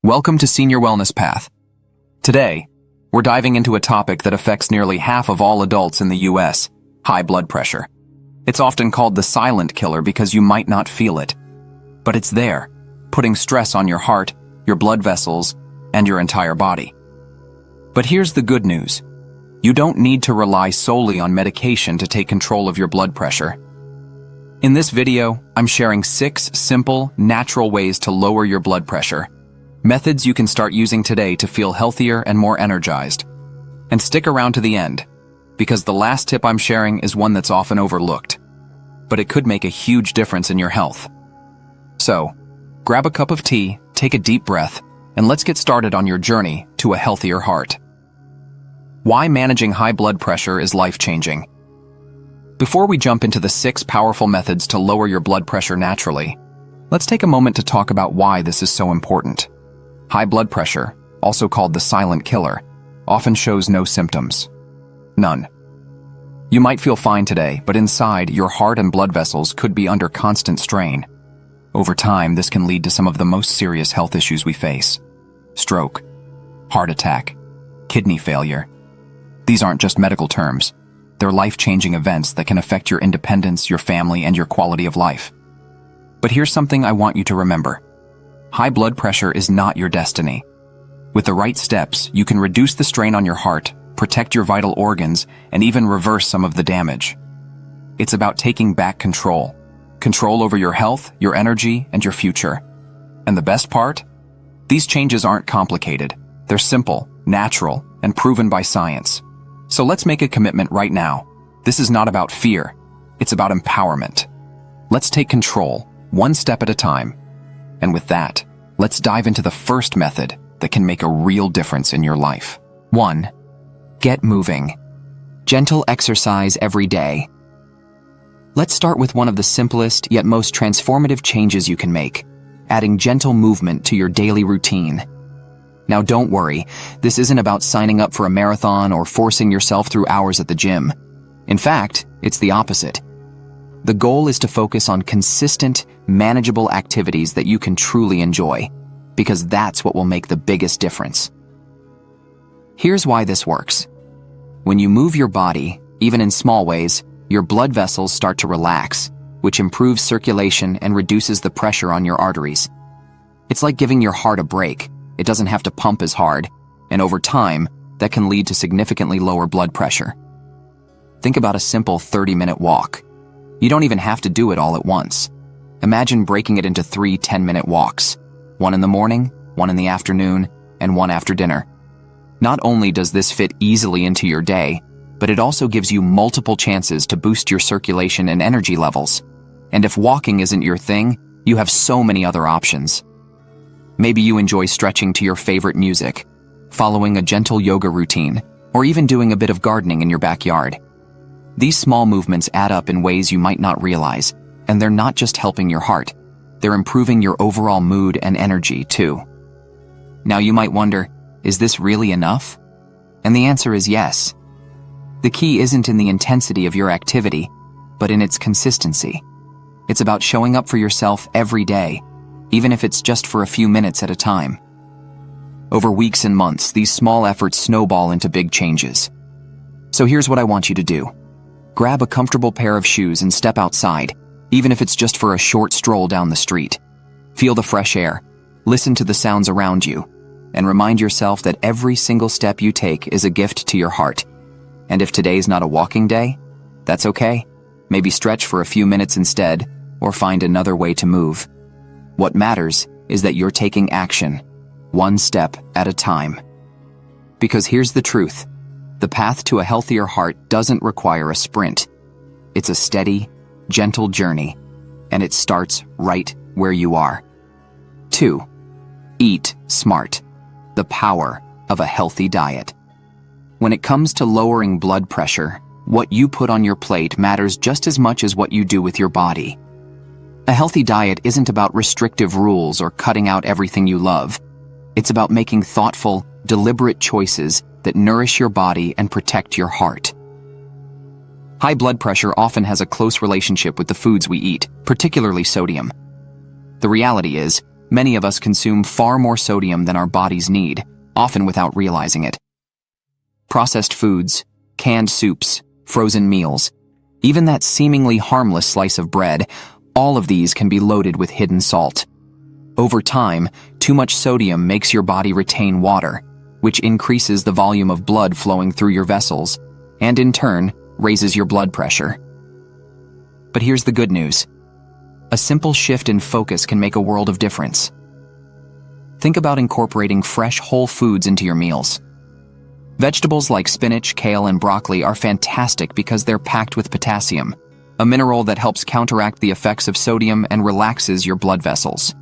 Welcome to Senior Wellness Path. Today, we're diving into a topic that affects nearly half of all adults in the US, high blood pressure. It's often called the silent killer because you might not feel it. But it's there, putting stress on your heart, your blood vessels, and your entire body. But here's the good news. You don't need to rely solely on medication to take control of your blood pressure. In this video, I'm sharing 6 simple, natural ways to lower your blood pressure. Methods you can start using today to feel healthier and more energized. And stick around to the end, because the last tip I'm sharing is one that's often overlooked, but it could make a huge difference in your health. So, grab a cup of tea, take a deep breath, and let's get started on your journey to a healthier heart. Why managing high blood pressure is life-changing. Before we jump into the 6 powerful methods to lower your blood pressure naturally, let's take a moment to talk about why this is so important. High blood pressure, also called the silent killer, often shows no symptoms. None. You might feel fine today, but inside, your heart and blood vessels could be under constant strain. Over time, this can lead to some of the most serious health issues we face. Stroke, heart attack, kidney failure. These aren't just medical terms. They're life-changing events that can affect your independence, your family, and your quality of life. But here's something I want you to remember. High blood pressure is not your destiny. With the right steps, you can reduce the strain on your heart, protect your vital organs, and even reverse some of the damage. It's about taking back control. Control over your health, your energy, and your future. And the best part? These changes aren't complicated. They're simple, natural, and proven by science. So let's make a commitment right now. This is not about fear. It's about empowerment. Let's take control, one step at a time. And with that, let's dive into the first method that can make a real difference in your life. 1. Get moving. Gentle exercise every day. Let's start with one of the simplest yet most transformative changes you can make, adding gentle movement to your daily routine. Now don't worry, this isn't about signing up for a marathon or forcing yourself through hours at the gym. In fact, it's the opposite. The goal is to focus on consistent, manageable activities that you can truly enjoy, because that's what will make the biggest difference. Here's why this works. When you move your body, even in small ways, your blood vessels start to relax, which improves circulation and reduces the pressure on your arteries. It's like giving your heart a break. It doesn't have to pump as hard, and over time, that can lead to significantly lower blood pressure. Think about a simple 30-minute walk. You don't even have to do it all at once. Imagine breaking it into 3 10-minute walks, one in the morning, one in the afternoon, and one after dinner. Not only does this fit easily into your day, but it also gives you multiple chances to boost your circulation and energy levels. And if walking isn't your thing, you have so many other options. Maybe you enjoy stretching to your favorite music, following a gentle yoga routine, or even doing a bit of gardening in your backyard. These small movements add up in ways you might not realize, and they're not just helping your heart, they're improving your overall mood and energy too. Now you might wonder, is this really enough? And the answer is yes. The key isn't in the intensity of your activity, but in its consistency. It's about showing up for yourself every day, even if it's just for a few minutes at a time. Over weeks and months, these small efforts snowball into big changes. So here's what I want you to do. Grab a comfortable pair of shoes and step outside, even if it's just for a short stroll down the street. Feel the fresh air, listen to the sounds around you, and remind yourself that every single step you take is a gift to your heart. And if today's not a walking day, that's okay. Maybe stretch for a few minutes instead, or find another way to move. What matters is that you're taking action, one step at a time. Because here's the truth. The path to a healthier heart doesn't require a sprint. It's a steady, gentle journey, and it starts right where you are. 2. Eat smart. The power of a healthy diet. When it comes to lowering blood pressure, what you put on your plate matters just as much as what you do with your body. A healthy diet isn't about restrictive rules or cutting out everything you love. It's about making thoughtful, deliberate choices that nourish your body and protect your heart. High blood pressure often has a close relationship with the foods we eat, particularly sodium. The reality is, many of us consume far more sodium than our bodies need, often without realizing it. Processed foods, canned soups, frozen meals, even that seemingly harmless slice of bread, all of these can be loaded with hidden salt. Over time, too much sodium makes your body retain water, which increases the volume of blood flowing through your vessels, and in turn, raises your blood pressure. But here's the good news. A simple shift in focus can make a world of difference. Think about incorporating fresh, whole foods into your meals. Vegetables like spinach, kale, and broccoli are fantastic because they're packed with potassium, a mineral that helps counteract the effects of sodium and relaxes your blood vessels.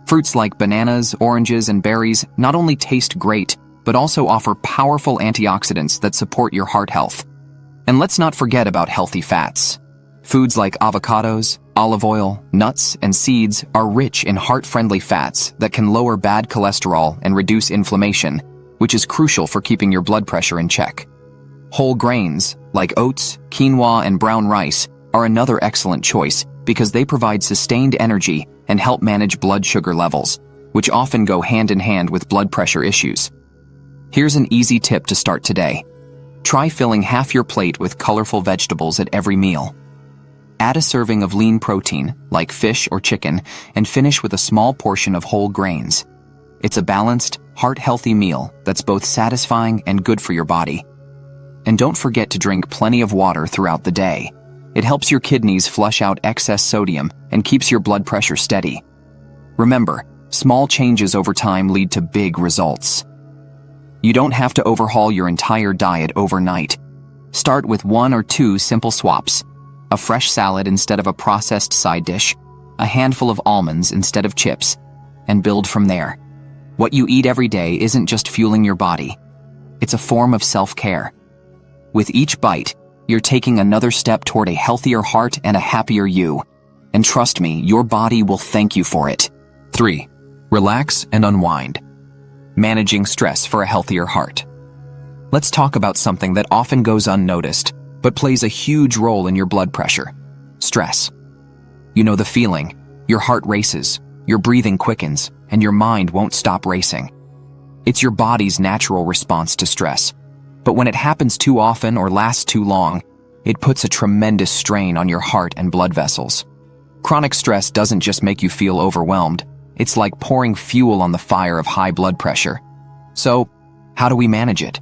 Fruits like bananas, oranges, and berries not only taste great, but also offer powerful antioxidants that support your heart health. And let's not forget about healthy fats. Foods like avocados, olive oil, nuts, and seeds are rich in heart-friendly fats that can lower bad cholesterol and reduce inflammation, which is crucial for keeping your blood pressure in check. Whole grains, like oats, quinoa, and brown rice, are another excellent choice because they provide sustained energy and help manage blood sugar levels, which often go hand in hand with blood pressure issues. Here's an easy tip to start today. Try filling half your plate with colorful vegetables at every meal. Add a serving of lean protein, like fish or chicken, and finish with a small portion of whole grains. It's a balanced, heart-healthy meal that's both satisfying and good for your body. And don't forget to drink plenty of water throughout the day. It helps your kidneys flush out excess sodium and keeps your blood pressure steady. Remember, small changes over time lead to big results. You don't have to overhaul your entire diet overnight. Start with 1 or 2 simple swaps: a fresh salad instead of a processed side dish, a handful of almonds instead of chips, and build from there. What you eat every day isn't just fueling your body. It's a form of self-care. With each bite, you're taking another step toward a healthier heart and a happier you. And trust me, your body will thank you for it. 3. Relax and unwind. Managing stress for a healthier heart. Let's talk about something that often goes unnoticed, but plays a huge role in your blood pressure: stress. You know the feeling. Your heart races, your breathing quickens, and your mind won't stop racing. It's your body's natural response to stress. But when it happens too often or lasts too long, it puts a tremendous strain on your heart and blood vessels. Chronic stress doesn't just make you feel overwhelmed. It's like pouring fuel on the fire of high blood pressure. So, how do we manage it?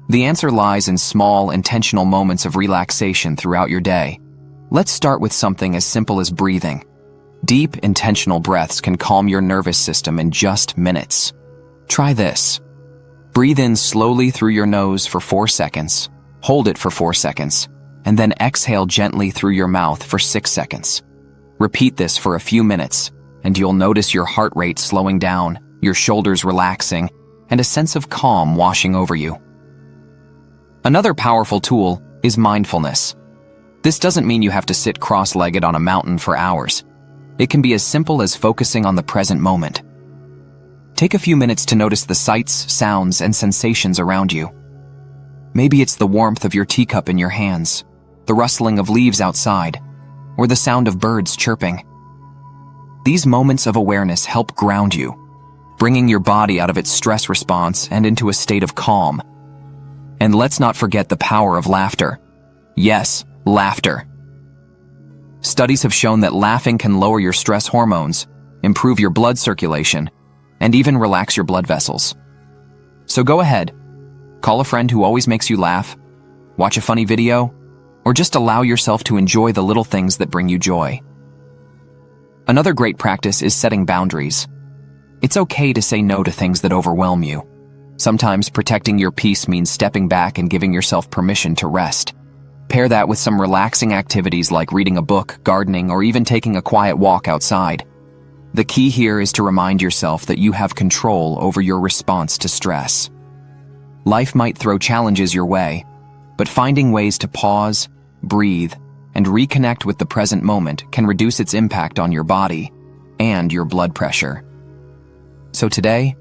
The answer lies in small, intentional moments of relaxation throughout your day. Let's start with something as simple as breathing. Deep, intentional breaths can calm your nervous system in just minutes. Try this. Breathe in slowly through your nose for 4 seconds, hold it for 4 seconds, and then exhale gently through your mouth for 6 seconds. Repeat this for a few minutes, and you'll notice your heart rate slowing down, your shoulders relaxing, and a sense of calm washing over you. Another powerful tool is mindfulness. This doesn't mean you have to sit cross-legged on a mountain for hours. It can be as simple as focusing on the present moment. Take a few minutes to notice the sights, sounds, and sensations around you. Maybe it's the warmth of your teacup in your hands, the rustling of leaves outside, or the sound of birds chirping. These moments of awareness help ground you, bringing your body out of its stress response and into a state of calm. And let's not forget the power of laughter. Yes, laughter. Studies have shown that laughing can lower your stress hormones, improve your blood circulation, and even relax your blood vessels. So go ahead, call a friend who always makes you laugh, watch a funny video, or just allow yourself to enjoy the little things that bring you joy. Another great practice is setting boundaries. It's okay to say no to things that overwhelm you. Sometimes protecting your peace means stepping back and giving yourself permission to rest. Pair that with some relaxing activities like reading a book, gardening, or even taking a quiet walk outside. The key here is to remind yourself that you have control over your response to stress. Life might throw challenges your way, but finding ways to pause, breathe, and reconnect with the present moment can reduce its impact on your body and your blood pressure. So today,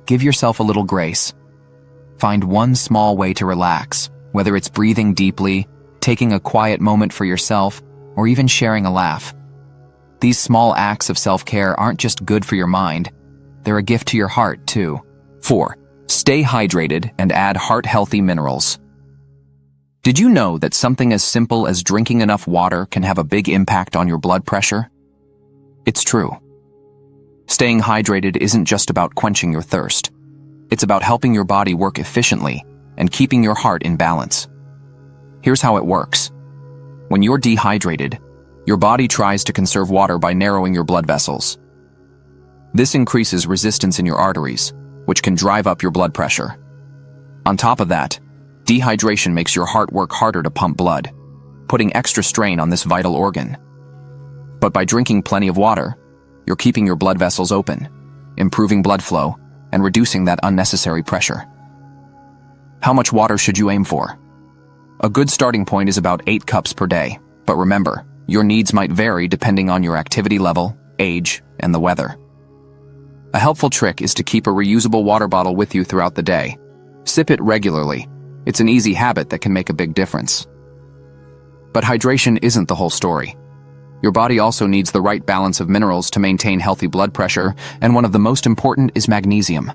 give yourself a little grace. Find one small way to relax, whether it's breathing deeply, taking a quiet moment for yourself, or even sharing a laugh. These small acts of self-care aren't just good for your mind, they're a gift to your heart, too. 4. Stay hydrated and add heart-healthy minerals. Did you know that something as simple as drinking enough water can have a big impact on your blood pressure? It's true. Staying hydrated isn't just about quenching your thirst. It's about helping your body work efficiently and keeping your heart in balance. Here's how it works. When you're dehydrated, your body tries to conserve water by narrowing your blood vessels. This increases resistance in your arteries, which can drive up your blood pressure. On top of that, dehydration makes your heart work harder to pump blood, putting extra strain on this vital organ. But by drinking plenty of water, you're keeping your blood vessels open, improving blood flow, and reducing that unnecessary pressure. How much water should you aim for? A good starting point is about 8 cups per day, but remember, your needs might vary depending on your activity level, age, and the weather. A helpful trick is to keep a reusable water bottle with you throughout the day. Sip it regularly. It's an easy habit that can make a big difference. But hydration isn't the whole story. Your body also needs the right balance of minerals to maintain healthy blood pressure, and one of the most important is magnesium.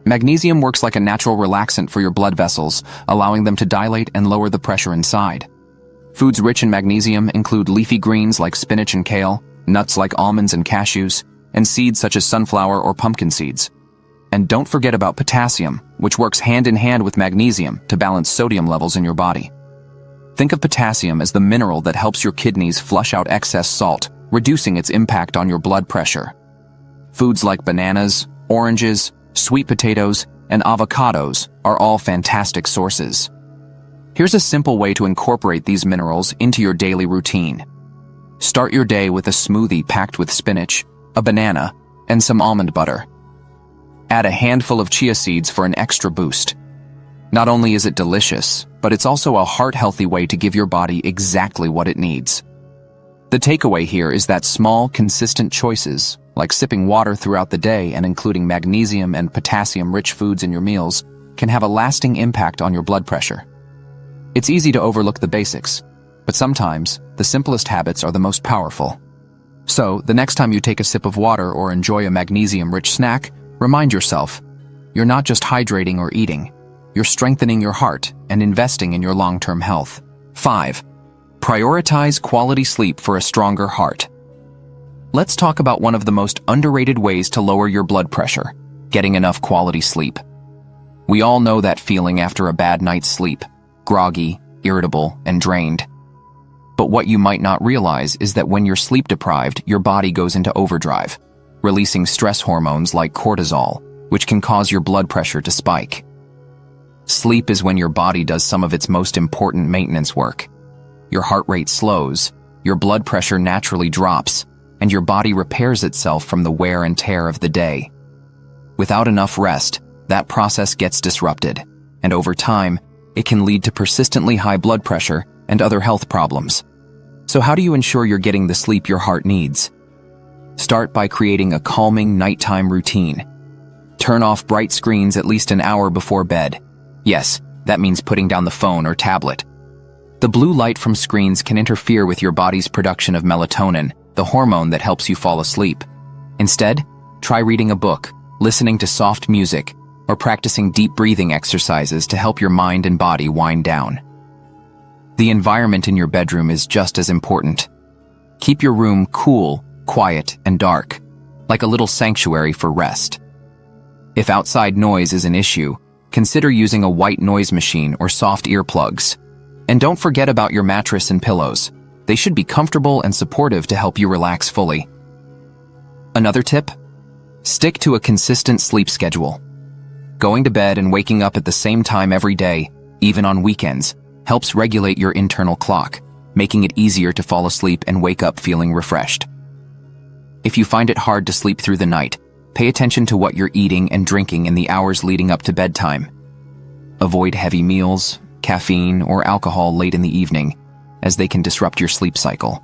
Magnesium works like a natural relaxant for your blood vessels, allowing them to dilate and lower the pressure inside. Foods rich in magnesium include leafy greens like spinach and kale, nuts like almonds and cashews, and seeds such as sunflower or pumpkin seeds. And don't forget about potassium, which works hand in hand with magnesium to balance sodium levels in your body. Think of potassium as the mineral that helps your kidneys flush out excess salt, reducing its impact on your blood pressure. Foods like bananas, oranges, sweet potatoes, and avocados are all fantastic sources. Here's a simple way to incorporate these minerals into your daily routine. Start your day with a smoothie packed with spinach, a banana, and some almond butter. Add a handful of chia seeds for an extra boost. Not only is it delicious, but it's also a heart-healthy way to give your body exactly what it needs. The takeaway here is that small, consistent choices, like sipping water throughout the day and including magnesium and potassium-rich foods in your meals, can have a lasting impact on your blood pressure. It's easy to overlook the basics, but sometimes the simplest habits are the most powerful. So, the next time you take a sip of water or enjoy a magnesium-rich snack, remind yourself, you're not just hydrating or eating, you're strengthening your heart and investing in your long-term health. 5. Prioritize quality sleep for a stronger heart. Let's talk about one of the most underrated ways to lower your blood pressure, getting enough quality sleep. We all know that feeling after a bad night's sleep, groggy, irritable, and drained. But what you might not realize is that when you're sleep deprived, your body goes into overdrive, releasing stress hormones like cortisol, which can cause your blood pressure to spike. Sleep is when your body does some of its most important maintenance work. Your heart rate slows, your blood pressure naturally drops, and your body repairs itself from the wear and tear of the day. Without enough rest, that process gets disrupted, and over time, it can lead to persistently high blood pressure and other health problems. So how do you ensure you're getting the sleep your heart needs? Start by creating a calming nighttime routine. Turn off bright screens at least an hour before bed. Yes, that means putting down the phone or tablet. The blue light from screens can interfere with your body's production of melatonin, the hormone that helps you fall asleep. Instead, try reading a book, listening to soft music, or practicing deep breathing exercises to help your mind and body wind down. The environment in your bedroom is just as important. Keep your room cool, quiet, and dark, like a little sanctuary for rest. If outside noise is an issue, consider using a white noise machine or soft earplugs. And don't forget about your mattress and pillows. They should be comfortable and supportive to help you relax fully. Another tip? Stick to a consistent sleep schedule. Going to bed and waking up at the same time every day, even on weekends, helps regulate your internal clock, making it easier to fall asleep and wake up feeling refreshed. If you find it hard to sleep through the night, pay attention to what you're eating and drinking in the hours leading up to bedtime. Avoid heavy meals, caffeine, or alcohol late in the evening, as they can disrupt your sleep cycle.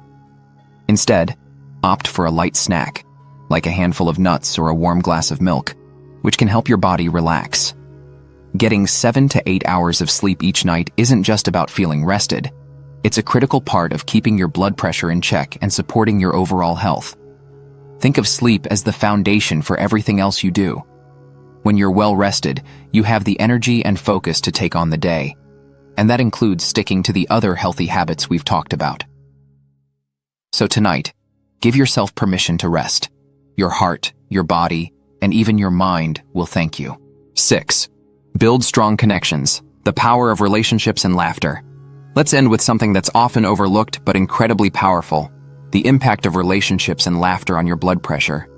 Instead, opt for a light snack, like a handful of nuts or a warm glass of milk, which can help your body relax. Getting 7 to 8 hours of sleep each night isn't just about feeling rested. It's a critical part of keeping your blood pressure in check and supporting your overall health. Think of sleep as the foundation for everything else you do. When you're well rested, you have the energy and focus to take on the day. And that includes sticking to the other healthy habits we've talked about. So tonight, give yourself permission to rest. Your heart, your body, and even your mind will thank you. 6. Build strong connections. The power of relationships and laughter. Let's end with something that's often overlooked but incredibly powerful: the impact of relationships and laughter on your blood pressure.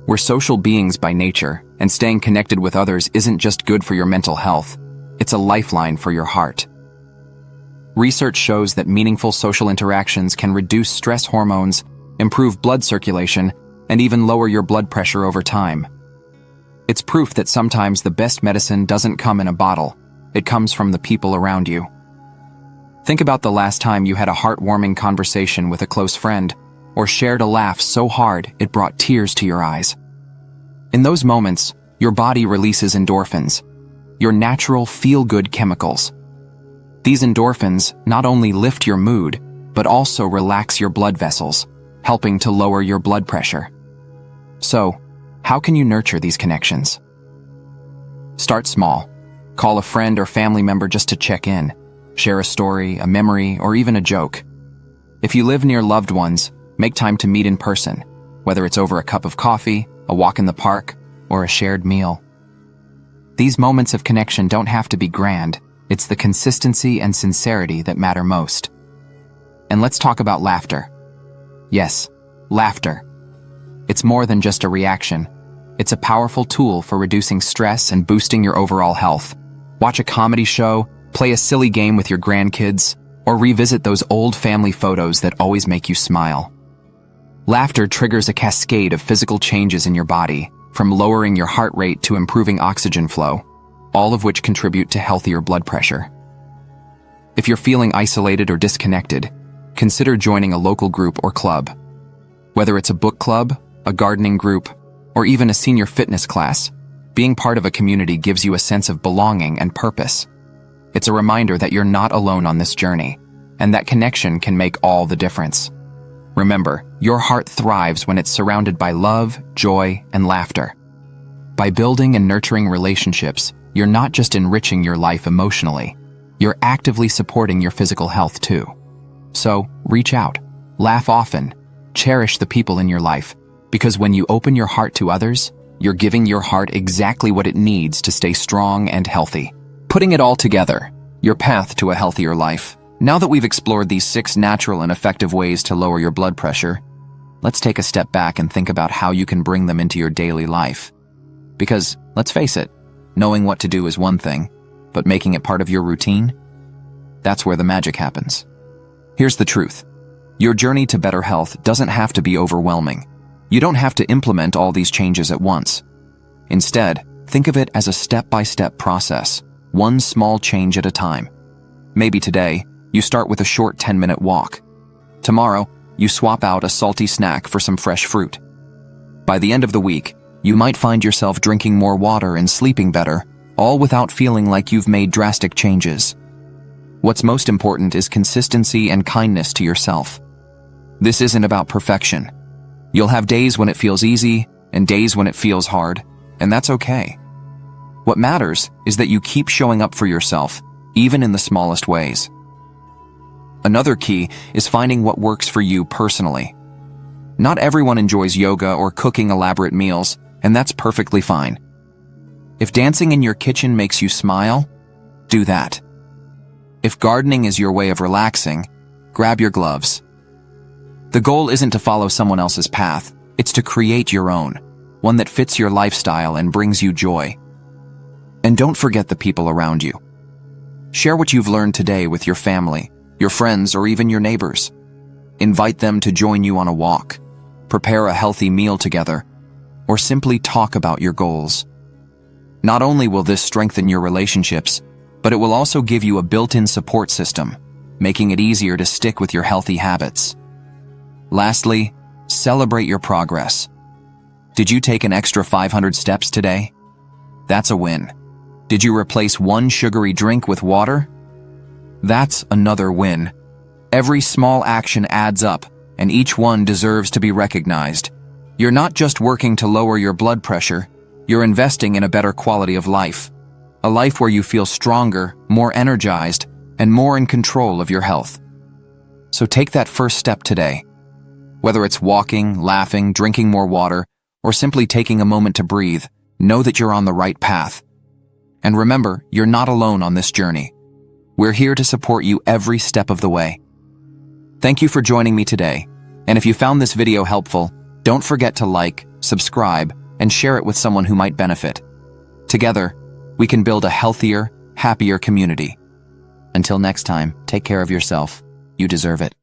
We're social beings by nature, and staying connected with others isn't just good for your mental health, it's a lifeline for your heart. Research shows that meaningful social interactions can reduce stress hormones, improve blood circulation, and even lower your blood pressure over time. It's proof that sometimes the best medicine doesn't come in a bottle, it comes from the people around you. Think about the last time you had a heartwarming conversation with a close friend, or shared a laugh so hard it brought tears to your eyes. In those moments, your body releases endorphins, your natural feel-good chemicals. These endorphins not only lift your mood, but also relax your blood vessels, helping to lower your blood pressure. So, how can you nurture these connections? Start small. Call a friend or family member just to check in. Share a story, a memory, or even a joke. If you live near loved ones, make time to meet in person, whether it's over a cup of coffee, a walk in the park, or a shared meal. These moments of connection don't have to be grand. It's the consistency and sincerity that matter most. And let's talk about laughter. Yes, laughter. It's more than just a reaction. It's a powerful tool for reducing stress and boosting your overall health. Watch a comedy show, play a silly game with your grandkids, or revisit those old family photos that always make you smile. Laughter triggers a cascade of physical changes in your body, from lowering your heart rate to improving oxygen flow, all of which contribute to healthier blood pressure. If you're feeling isolated or disconnected, consider joining a local group or club. Whether it's a book club, a gardening group, or even a senior fitness class, being part of a community gives you a sense of belonging and purpose. It's a reminder that you're not alone on this journey, and that connection can make all the difference. Remember, your heart thrives when it's surrounded by love, joy, and laughter. By building and nurturing relationships, you're not just enriching your life emotionally, you're actively supporting your physical health too. So, reach out, laugh often, cherish the people in your life, because when you open your heart to others, you're giving your heart exactly what it needs to stay strong and healthy. Putting it all together, your path to a healthier life. Now that we've explored these 6 natural and effective ways to lower your blood pressure, let's take a step back and think about how you can bring them into your daily life. Because, let's face it, knowing what to do is one thing, but making it part of your routine? That's where the magic happens. Here's the truth. Your journey to better health doesn't have to be overwhelming. You don't have to implement all these changes at once. Instead, think of it as a step-by-step process, one small change at a time. Maybe today, you start with a short 10-minute walk. Tomorrow, you swap out a salty snack for some fresh fruit. By the end of the week, you might find yourself drinking more water and sleeping better, all without feeling like you've made drastic changes. What's most important is consistency and kindness to yourself. This isn't about perfection. You'll have days when it feels easy and days when it feels hard, and that's okay. What matters is that you keep showing up for yourself, even in the smallest ways. Another key is finding what works for you personally. Not everyone enjoys yoga or cooking elaborate meals, and that's perfectly fine. If dancing in your kitchen makes you smile, do that. If gardening is your way of relaxing, grab your gloves. The goal isn't to follow someone else's path, it's to create your own, one that fits your lifestyle and brings you joy. And don't forget the people around you. Share what you've learned today with your family, your friends, or even your neighbors. Invite them to join you on a walk, prepare a healthy meal together, or simply talk about your goals. Not only will this strengthen your relationships, but it will also give you a built-in support system, making it easier to stick with your healthy habits. Lastly, celebrate your progress. Did you take an extra 500 steps today? That's a win. Did you replace one sugary drink with water? That's another win. Every small action adds up, and each one deserves to be recognized. You're not just working to lower your blood pressure, you're investing in a better quality of life. A life where you feel stronger, more energized, and more in control of your health. So take that first step today. Whether it's walking, laughing, drinking more water, or simply taking a moment to breathe, know that you're on the right path. And remember, you're not alone on this journey. We're here to support you every step of the way. Thank you for joining me today. And if you found this video helpful, don't forget to like, subscribe, and share it with someone who might benefit. Together, we can build a healthier, happier community. Until next time, take care of yourself. You deserve it.